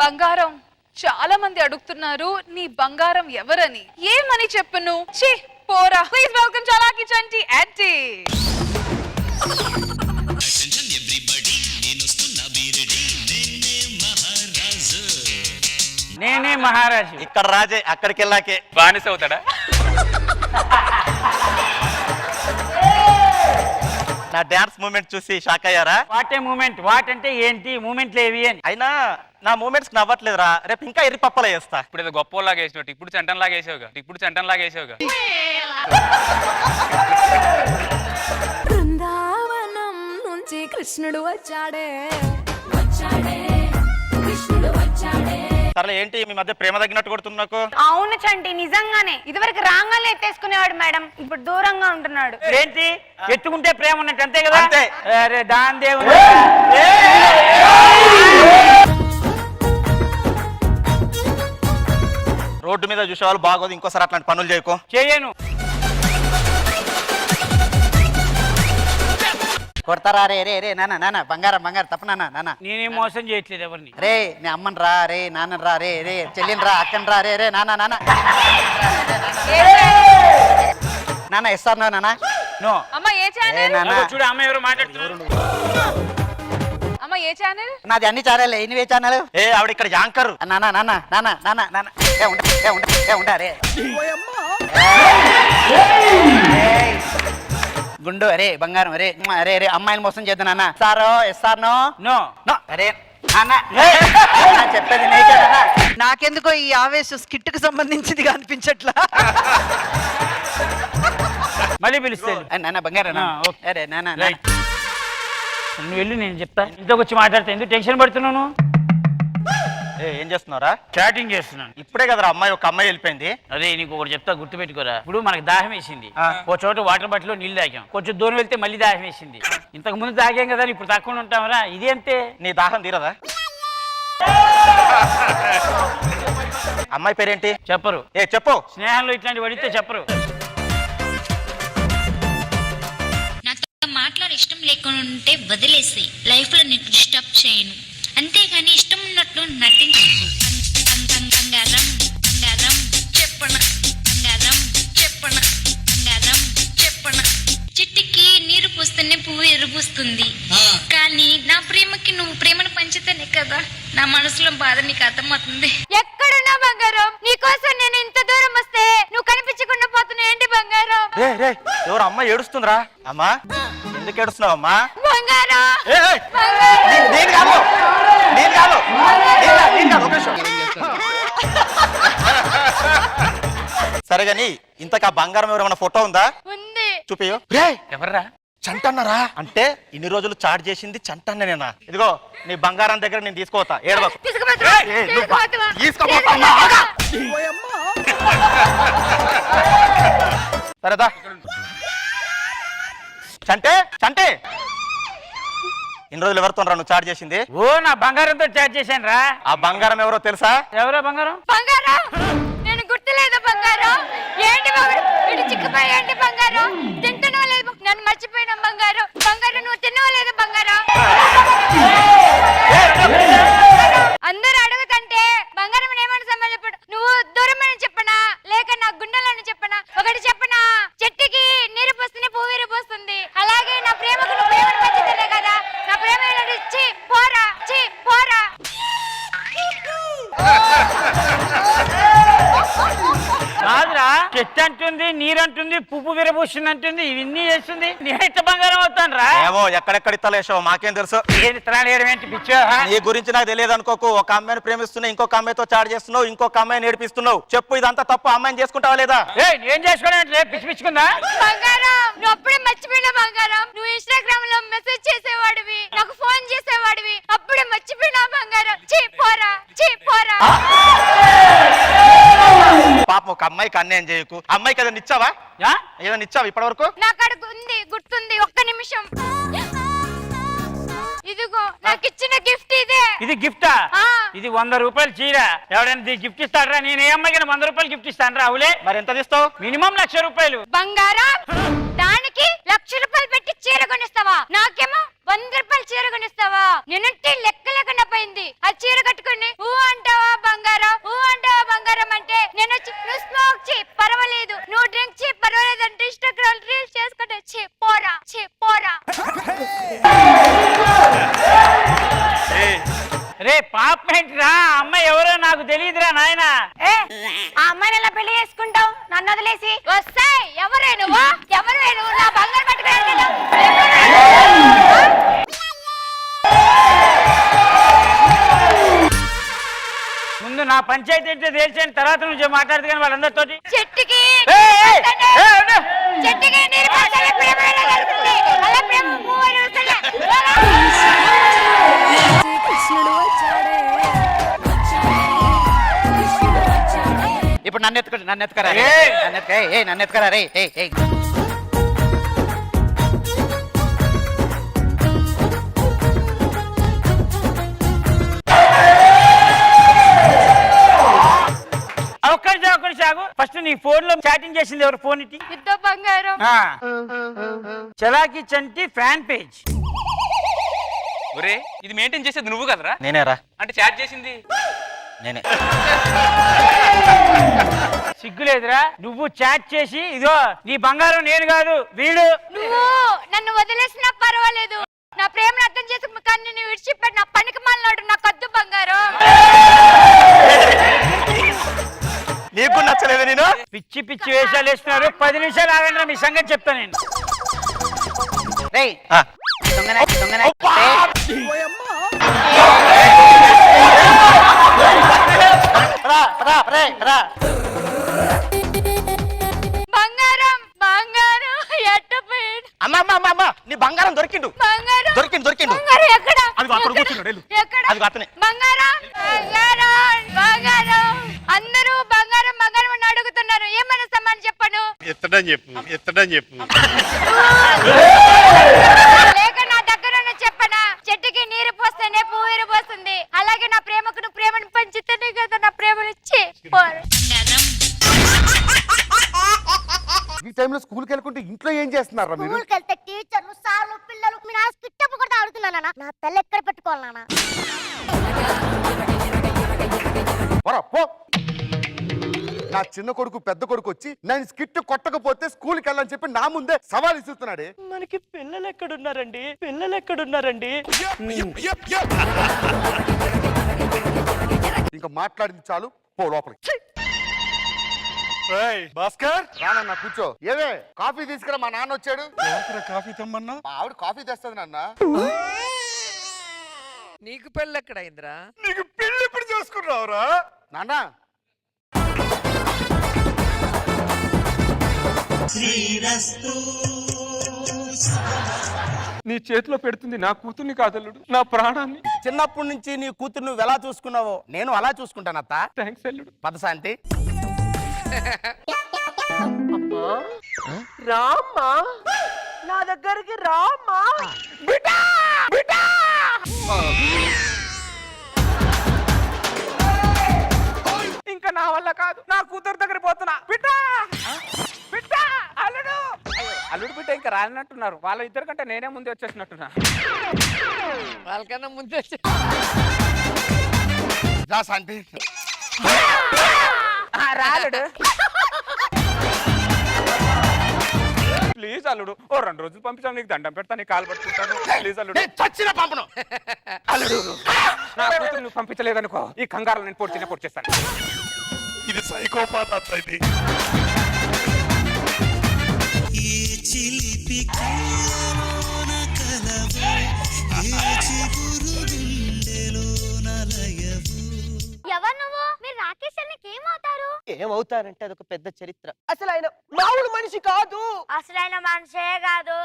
బంగారం చాలా మంది అడుగుతున్నారు నీ బంగారం ఎవరని. ఏమని చెప్పను? ఛీ పోరా. Please welcome Chalaki Chanti aunty. నేనే మహారాజు. ఇక్కడ రాజే, అక్కడికి వెళ్ళాకే బానిస అవుతాడా? నా డాన్స్ మూమెంట్ చూసి షాక్ అయ్యారా? What a moment? వాట్ అంటే ఏంటి? మూమెంట్లు ఏవి అని. అయినా నా మూమెంట్స్ నవ్వట్లేదురా, రేపు ఇంకా ఎర్రి పప్పలా చేస్తా. ఇప్పుడు ఏదో గొప్పలాగా వేసినట్టు ఇప్పుడు చెంటంలాగా వేసావుగా. బృందావనం నుంచి కృష్ణుడు వచ్చాడే. సరే ఏంటి మీ మధ్య ప్రేమ తగ్గినట్టు కొడుతుంది నాకు? అవును చంటి, నిజంగానే. ఇదివరకు రాంగానే ఎత్తేసుకునేవాడు మేడం, ఇప్పుడు దూరంగా ఉంటున్నాడు. ఏంటి ఎత్తుకుంటే ప్రేమ ఉన్నట్టు అంతే కదా? అంతే. అరే దాని దేవుడు. రోడ్డు మీద చూసేవాళ్ళు బాగోదు, ఇంకోసారి అట్లాంటి పనులు చేయకు. చేయను. కొడతారా? రే రే రే నాన్న నాన్న బంగారం బంగారం తప్ప నాన్న నాన్న. నేనేం మోసం చేయట్లేదు ఎవరిని. రే నీ అమ్మని రా, రే నాన్న రా, రే రే చెల్లిని రా, అక్కని రా, రే రే నాన్న నాన్న నాన్న ఇస్తారు నాన్న. నో. అమ్మ ఏ ఛానల్? నాన్న చూడు అమ్మ ఎవరు మాట్లాడుతున్నారు. అమ్మ ఏ ఛానల్? నాది అన్ని ఛానల్. ఇనివే ఛానల్. ఏ ఆవిడ ఇక్కడ యాంకర్. నాన్న నాన్న నాన్న నాన్న నాన్న ఉంటా రే గుండు. అరే బంగారం. అరే అరే అరే అమ్మాయిని మోసం చేద్దా నాన్న. సారో ఇస్తారో? No no. అరే నాన్న చెప్పేది నీకే నాన్న. నాకెందుకో ఈ ఆవేశం స్కిట్ కు సంబంధించింది అనిపించట్లా. మళ్ళీ పిలుస్తాను. నాన్న బంగారం. ఓకే. అరే నాన్న రైట్. నువ్వు వెళ్ళి నేను చెప్తా. ఇంతకు వచ్చి మాట్లాడతా. ఎందుకు టెన్షన్ పడుతున్నాను? ఏం చేస్తున్నారా? చాటింగ్ చేస్తున్నాను. ఇప్పుడే కదరా ఒక అమ్మాయి వెళ్ళిపోయింది. అదే నీకు ఒకటి చెప్తా, గుర్తు పెట్టుకోరా. ఇప్పుడు మనకు దాహం వేసింది, ఓ చోట వాటర్ బాటిల్ నీళ్ళు తాగాం, కొంచెం దూరం వెళ్తే మళ్ళీ దాహం వేసింది. ఇంతకు ముందు తాగాం కదా, ఇప్పుడు తక్కువ ఉంటామరా. ఇది అంతే. నీ దాహం తీరదా? అమ్మాయి పేరేంటి? చెప్పరు. చెప్పు. స్నేహంలో ఇట్లాంటి పడితే చెప్పరు. నాతో మాట్లాడే ఇష్టం లేకుండా ఉంటే వదిలేసి లైఫ్ లో నేను డిస్టర్బ్ చేయను, అంతేగాని ఇష్టం ఉన్నట్లు నటించను. బంగారం బంగారం చెప్పన, బంగారం చెప్పన, బంగారం చెప్పన. చెట్టుకి నీరు పోస్తేనే పువ్వు ఎరుపుస్తుంది, కానీ నా ప్రేమకి నువ్వు ప్రేమను పంచితేనే కదా నా మనసులో బాధ నీకు అర్థమవుతుంది. ఎక్కడున్నా బంగారం, నీకోసం నేను ఇంత దూరం వస్తే నువ్వు కనిపించకుండా పోతున్నా ఏంటి బంగారం? రే ఎవరు అమ్మాయి ఏడుస్తుందిరా? అమ్మా ఎందుకు ఏడుస్తున్నావు అమ్మా? బంగారం నేను కాదు. సరే గాని ఇంతకా బంగారం ఎవరైనా ఫోటో ఉందా? ఉంది. చూపియో. ఎవర్రా? చంటన్నారా? అంటే ఇన్ని రోజులు చాట్ చేసింది చంటన్ననేనా? ఇదిగో నీ బంగారం దగ్గర నేను తీసుకోతా. ఏడవకు. సరేదా? చంటే ఇన్ని రోజులు ఎవరితో నువ్వు చాట్ చేసింది? ఓ నా బంగారంతో చాట్ చేశాను రా. ఆ బంగారం ఎవరో తెలుసా? ఎవరో బంగారం? బంగారం నేను గుర్తులేదు బంగారం. ఏంటి బంగారం ఇటు చిక్కిపోయి ఏంటి బంగారం? తింటున్నావు లేదు, నన్ను మర్చిపోయినా బంగారం. బంగారం నువ్వు తిన్నావు లేదు బంగారం. అందరూ అడుగుతంటే బంగారం ఏమని సంబంధపడు? నువ్వు దూరమని చెప్పనా లేక నా గుండెలని చెప్పనా? ఒకటి చెప్పనా, చెట్టుకి నీరు పోస్తేనే పువ్వు విరిపోస్తుంది, అలాగే నా ప్రేమకు నువ్వు ప్రేమను పంచితేనే కదా నా ప్రేమ. పోరా కాదురా, చెట్టు అంటుంది, నీరంటుంది, పువ్వు విరబూస్తుంది అంటుంది, ఇవన్నీ చేస్తుంది. నేను బంగారం అవుతాను రా. ఏమో ఎక్కడెక్కడ ఇత్తలేసావు మాకేం తెలుసు. ఏది తరాడు ఏంటి పిచ్చో? నీ గురించి నాకు తెలియదు అనుకోకు. ఒక అమ్మాయిని ప్రేమిస్తున్నావు, ఇంకొక అమ్మాయితో చాట్ చేస్తున్నావు, ఇంకొక అమ్మాయిని ఏడిపిస్తున్నావు. చెప్పు ఇదంతా తప్పు. అమ్మాయిని చేసుకుంటావా లేదా? ఏం చేసుకోవడం పిచ్చి పిచ్చుకుందా? బంగారం నువ్వు అప్పుడే మర్చిపోయినా బంగారం. నువ్వు ఇన్స్టాగ్రామ్ లో మెసేజ్ చేసేవాడివి, నాకు ఫోన్ చేసేవాడివి, అప్పుడే మర్చిపోయినా బంగారం. పోరా. పాపం ఒక అమ్మాయికి అన్యాయం చేయకు. అమ్మాయికి ఏదైనా ఇచ్చావా? ఏదైనా ఇచ్చావా ఇప్పటి వరకు? నాకు అడుగు ఉంది, గుర్తుంది. ఒక్క నిమిషం. ఇదిగో నాకు ఇచ్చిన గిఫ్ట్ ఇదే. ఇది గిఫ్టా? ఇది 100 రూపాయలు చీర. ఎవడైనా గిఫ్ట్ ఇస్తాడరా? నేను ఏ అమ్మాయికి 100 రూపాయలు గిఫ్ట్ ఇస్తాను రా. అవులే, మరి ఎంత తీస్తావు? మినిమం 1,00,000 రూపాయలు. బంగారం దానికి 1,00,000 రూపాయలు పెట్టి చీర కొనిస్తావా? నాకేమో 100 రూపాయలు చీర కొనిస్తావా? నేనంటే లెక్క లేకుండా పోయింది. ఆ చీర కట్టుకుని ఊ అంటే పోరా పోరా. రే పాపేంట్రా అమ్మాయి ఎవరో నాకు తెలియదురా నాయనా. ఆ అమ్మాయిని ఎలా పెళ్లి చేసుకుంటావు నన్ను వదిలేసి? వస్తాయి. ఎవరే నువ్వు నా బంగారు పట్టుకుని ముందు నా పంచాయతీ ఏంటో తెలిసిన తర్వాత నుంచి మాట్లాడదు కానీ వాళ్ళందరితోటి. చెట్టుకి ఉండు. చెట్టుకి నీరు పోస్తే ప్రేమ ఎలా కలుగుతుంది? అలా ప్రేమ మూవని వస్తలే. కృష్ణుడు వచ్చాడే ఇప్పుడు నన్ను ఎత్తుకరా నన్ను ఎత్తుకరా రే. ఒక్కరి సాగు. ఫస్ట్ నీ ఫోన్ లో చాటింగ్ చేసింది ఎవరు? ఫోన్ ఇట్టి. ఇద్దో బంగారం. చలాకి చంటి ఫ్యాన్ పేజ్. ఒరే ఇది మెయింటైన్ చేసేది నువ్వు కదరా? నేనేరా, అంటే చాట్ చేసింది నేనే. సిగ్గులేదురా నువ్వు చాట్ చేసి ఇదో నీ బంగారం నేను కాదు వీడు. నువ్వు నన్ను వదిలేసినా పర్వాలేదు, నా ప్రేమను అర్థం చేసుకుని కానీ నేను విడిచిపెట్టి నా పనికి మాలినాడు. నా కద్దు బంగారం. నీకు నచ్చలేదు నేను? పిచ్చి పిచ్చి వేషాలు వేస్తున్నారు. 10 నిమిషాలు ఆగండి, మీ సంగతి చెప్తా నేను. రేయ్ ఆ. దొంగనే బంగారం బంగారం ఎట్టపోయాడు. అమ్మా నీ బంగారం దొరికిండు. బంగారం దొరికిండు. బంగారం ఎక్కడ? అదిగో అక్కడ కూర్చున్నాడు, వెళ్ళు. ఎక్కడ? అదిగో అతనే. బంగారం బంగారం బంగారం. అందరూ బంగారం బంగారం అని అడుగుతున్నారు. ఏమైనా సమానం చెప్పను? ఎత్తడం చెప్పు లేక నా దగ్గర చెప్పనా? చెట్టుకి నీరు పోస్తేనే పువ్వు విరిపోస్తుంది. అలాగే నా ప్రేమకు నువ్వు ప్రేమను పంచితేనే కదా నా ప్రేమను ఇచ్చి బంగారం ఈ టైంలో స్కూల్కి వెళ్ళకుంటే ఇంట్లో ఏం చేస్తున్నారా మీరు? స్కూల్కి వెళ్తే టీచర్లు సార్లు పిల్లలు మీ నాన్న స్కిట్టప్ కూడా ఆడుతున్నానా? నా తల్లి ఎక్కడ పెట్టుకోవాలనా? పోరా, పో. నా చిన్న కొడుకు పెద్ద కొడుకు వచ్చి నేను స్కిట్ కొట్టకపోతే స్కూల్కి వెళ్ళని చెప్పి నా ముందే సవాల్ ఇస్తున్నాడే. మనకి పిల్లలు ఎక్కడున్నారండి? ఇంకా మాట్లాడింది చాలు, పో లోపలికి. భాస్కర్ రానన్నా కూర్చో. ఏవే కాఫీ తీసుకురా, మా నాన్న వచ్చాడు. కాఫీ తెమ్మన్నా? మా ఆవిడ కాఫీ తెస్తుంది నాన్న. నీకు పెళ్ళి ఎక్కడైందిరా? నీకు పెళ్లి ఎప్పుడు చేసుకున్నావురా నాన్న? నీ చేతిలో పెడుతుంది నా కూతుర్ని కాదల్లుడు, నా ప్రాణాన్ని. చిన్నప్పటి నుంచి నీ కూతురు నువ్వు ఎలా చూసుకున్నావో నేను అలా చూసుకుంటానత్తా. థ్యాంక్స్ అల్లుడు. పదశాంతి. రామ్మా నా దగ్గరికి రామ్మా. ఇంకా నా వల్ల కాదు, నా కూతురు దగ్గర పోతున్నా. బిడ్డ బిడ్డ అల్లుడు అల్లుడు బిడ్డ ఇంకా రాలినట్టున్నారు. వాళ్ళ ఇద్దరు కంటే నేనే ముందే వచ్చేసినట్టున్నా. వాళ్ళకన్నా ముందే రా శాంతి. రాలుడు ప్లీజ్ అల్లుడు, ఓ 2 రోజులు పంపించాను, నీకు దండం పెడతా, నీ కాలు పట్టుకుంటాను. ప్లీజ్ అల్లుడు. చచ్చిన పంపను. అల్లుడు నా కూతురు నువ్వు పంపించలేదనుకో, ఈ కంగారు నేను పొడి చేస్తాను. ఇది సైకోపాత్ అత్త. ఇది ఎవరు నువ్వు? మీరు రాకేష్ అన్నకి ఏమవుతారు? ఏమవుతారంటే అదొక పెద్ద చరిత్ర. అసలు ఆయన మామూలు మనిషి కాదు. అసలైన మనిషే కాదు